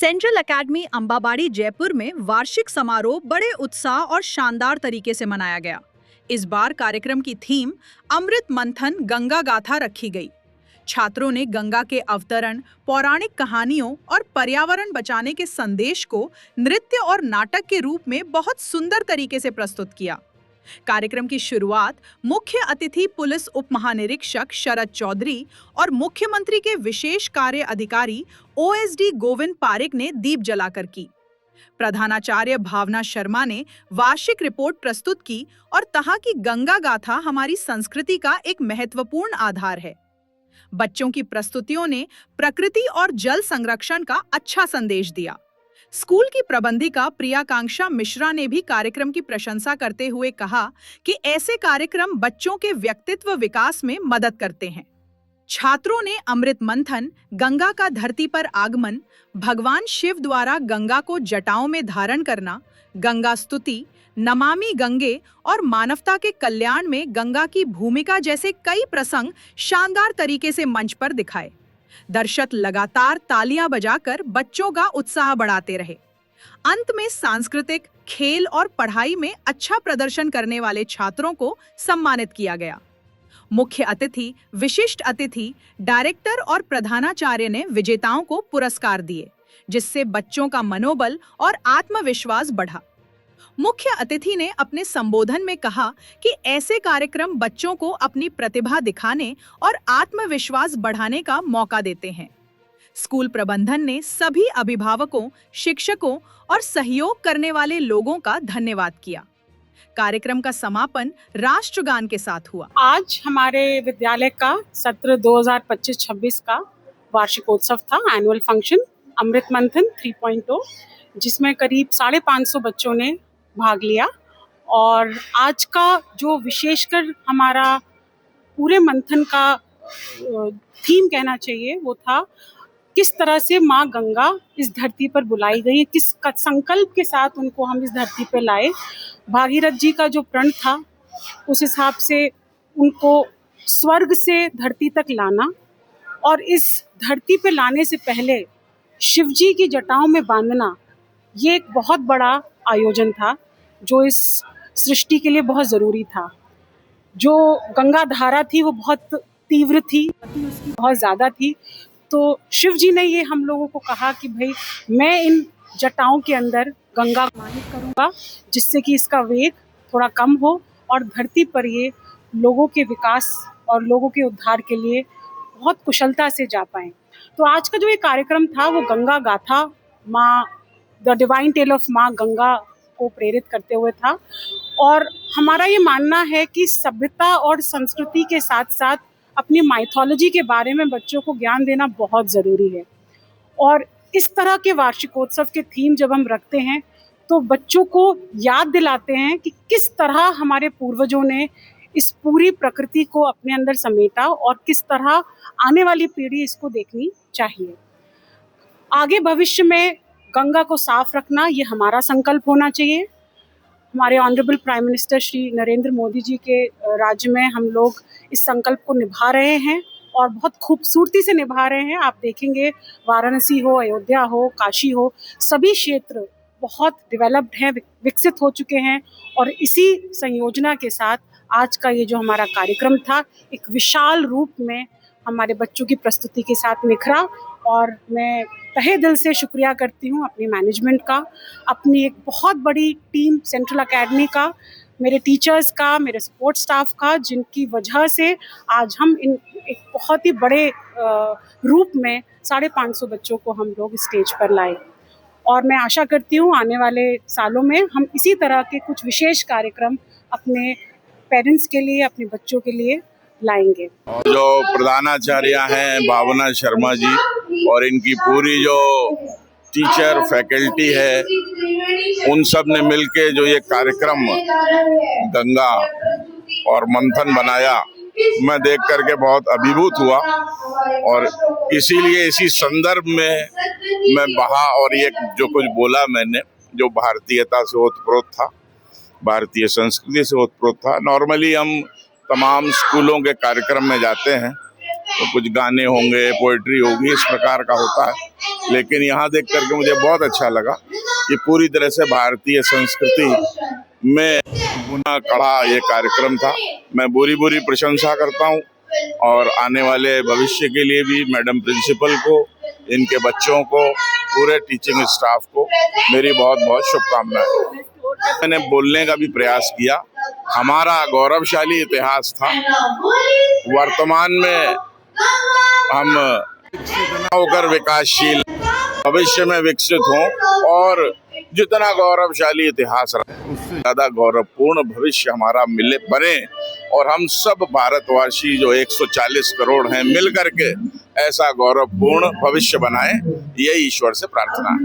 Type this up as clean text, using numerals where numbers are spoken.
Central academy Ambabari Jaipur में वार्षिक समारोह बड़े उत्साह और शानदार तरीके से मनाया गया। इस बार कार्यक्रम की थीम अमृत मंथन गंगा गाथा रखी गई। छात्रों ने गंगा के अवतरण, पौराणिक कहानियों और पर्यावरण बचाने के संदेश को नृत्य और नाटक के रूप में बहुत सुंदर तरीके से प्रस्तुत किया। कार्यक्रम की शुरुआत मुख्य अतिथि पुलिस उप महानिरीक्षक शरद चौधरी और मुख्यमंत्री के विशेष कार्य अधिकारी ओएसडी गोविंद पारिक ने दीप जलाकर की। प्रधानाचार्य भावना शर्मा ने वार्षिक रिपोर्ट प्रस्तुत की और कहा कि गंगा गाथा हमारी संस्कृति का एक महत्वपूर्ण आधार है। बच्चों की प्रस्तुतियों ने प्रकृति और जल संरक्षण का अच्छा संदेश दिया। स्कूल की प्रबंधिका प्रियाकांक्षा मिश्रा ने भी कार्यक्रम की प्रशंसा करते हुए कहा कि ऐसे कार्यक्रम बच्चों के व्यक्तित्व विकास में मदद करते हैं। छात्रों ने अमृत मंथन, गंगा का धरती पर आगमन, भगवान शिव द्वारा गंगा को जटाओं में धारण करना, गंगा स्तुति, नमामि गंगे और मानवता के कल्याण में गंगा की भूमिका जैसे कई प्रसंग शानदार तरीके से मंच पर दिखाए। दर्शक लगातार तालियां बजाकर बच्चों का उत्साह बढ़ाते रहे। अंत में सांस्कृतिक, खेल और पढ़ाई में अच्छा प्रदर्शन करने वाले छात्रों को सम्मानित किया गया। मुख्य अतिथि, विशिष्ट अतिथि, डायरेक्टर और प्रधानाचार्य ने विजेताओं को पुरस्कार दिए, जिससे बच्चों का मनोबल और आत्मविश्वास बढ़ा। मुख्य अतिथि ने अपने संबोधन में कहा कि ऐसे कार्यक्रम बच्चों को अपनी प्रतिभा दिखाने और आत्मविश्वास बढ़ाने का मौका देते हैं। स्कूल प्रबंधन ने सभी अभिभावकों, शिक्षकों और सहयोग करने वाले लोगों का धन्यवाद किया। कार्यक्रम का समापन राष्ट्रगान के साथ हुआ। आज हमारे विद्यालय का सत्र 2025-26 का वार्षिकोत्सव था, एनुअल फंक्शन अमृत मंथन 3.0, जिसमें करीब 550 बच्चों ने भाग लिया। और आज का जो विशेषकर हमारा पूरे मंथन का थीम कहना चाहिए वो था, किस तरह से माँ गंगा इस धरती पर बुलाई गई, किस संकल्प के साथ उनको हम इस धरती पर लाए। भागीरथ जी का जो प्रण था उस हिसाब से उनको स्वर्ग से धरती तक लाना, और इस धरती पे लाने से पहले शिव जी की जटाओं में बांधना, ये एक बहुत बड़ा आयोजन था जो इस सृष्टि के लिए बहुत ज़रूरी था। जो गंगा धारा थी वो बहुत तीव्र थी, उसकी बहुत ज़्यादा थी। तो शिव जी ने ये हम लोगों को कहा कि भाई मैं इन जटाओं के अंदर गंगा मानित करूँगा, जिससे कि इसका वेग थोड़ा कम हो और धरती पर ये लोगों के विकास और लोगों के उद्धार के लिए बहुत कुशलता से जा पाएँ। तो आज का जो ये कार्यक्रम था वो गंगा गाथा, माँ द डिवाइन टेल ऑफ माँ गंगा को प्रेरित करते हुए था। और हमारा ये मानना है कि सभ्यता और संस्कृति के साथ साथ अपनी माइथोलॉजी के बारे में बच्चों को ज्ञान देना बहुत ज़रूरी है। और इस तरह के वार्षिकोत्सव के थीम जब हम रखते हैं तो बच्चों को याद दिलाते हैं कि किस तरह हमारे पूर्वजों ने इस पूरी प्रकृति को अपने अंदर समेटा और किस तरह आने वाली पीढ़ी इसको देखनी चाहिए। आगे भविष्य में गंगा को साफ रखना ये हमारा संकल्प होना चाहिए। हमारे honourable prime minister Shri Narendra Modi ji के राज्य में हम लोग इस संकल्प को निभा रहे हैं और बहुत खूबसूरती से निभा रहे हैं। आप देखेंगे वाराणसी हो, अयोध्या हो, काशी हो, सभी क्षेत्र बहुत डेवलप्ड हैं, विकसित हो चुके हैं। और इसी संयोजना के साथ आज का ये जो हमारा कार्यक्रम था एक विशाल रूप में हमारे बच्चों की प्रस्तुति के साथ निखरा। और मैं तहे दिल से शुक्रिया करती हूँ अपनी मैनेजमेंट का, अपनी एक बहुत बड़ी टीम सेंट्रल एकेडमी का, मेरे टीचर्स का, मेरे सपोर्ट स्टाफ का, जिनकी वजह से आज हम इन एक बहुत ही बड़े रूप में 550 बच्चों को हम लोग स्टेज पर लाए। और मैं आशा करती हूँ आने वाले सालों में हम इसी तरह के कुछ विशेष कार्यक्रम अपने पेरेंट्स के लिए, अपने बच्चों के लिए लाएंगे। और जो प्रधानाचार्य हैं भावना शर्मा जी और इनकी पूरी जो टीचर फैकल्टी है, उन सब ने मिलके जो ये कार्यक्रम गंगा और मंथन बनाया, मैं देख करके बहुत अभिभूत हुआ। और इसीलिए इसी संदर्भ में मैं बहा और ये जो कुछ बोला मैंने, जो भारतीयता से ओतप्रोत था, भारतीय संस्कृति से ओतप्रोत था। नॉर्मली हम तमाम स्कूलों के कार्यक्रम में जाते हैं तो कुछ गाने होंगे, पोएट्री होगी, इस प्रकार का होता है। लेकिन यहाँ देख करके मुझे बहुत अच्छा लगा कि पूरी तरह से भारतीय संस्कृति में गुना कड़ा ये कार्यक्रम था। मैं बुरी प्रशंसा करता हूँ और आने वाले भविष्य के लिए भी मैडम प्रिंसिपल को, इनके बच्चों को, पूरे टीचिंग स्टाफ को मेरी बहुत बहुत शुभकामनाएं। मैंने बोलने का भी प्रयास किया। हमारा गौरवशाली इतिहास था। वर्तमान में हम होकर विकासशील, भविष्य में विकसित हों और जितना गौरवशाली इतिहास रहे उससे ज्यादा गौरवपूर्ण भविष्य हमारा बने और हम सब भारतवासी जो 140 करोड़ हैं मिल करके ऐसा गौरवपूर्ण भविष्य बनाएं, यही ईश्वर से प्रार्थना है।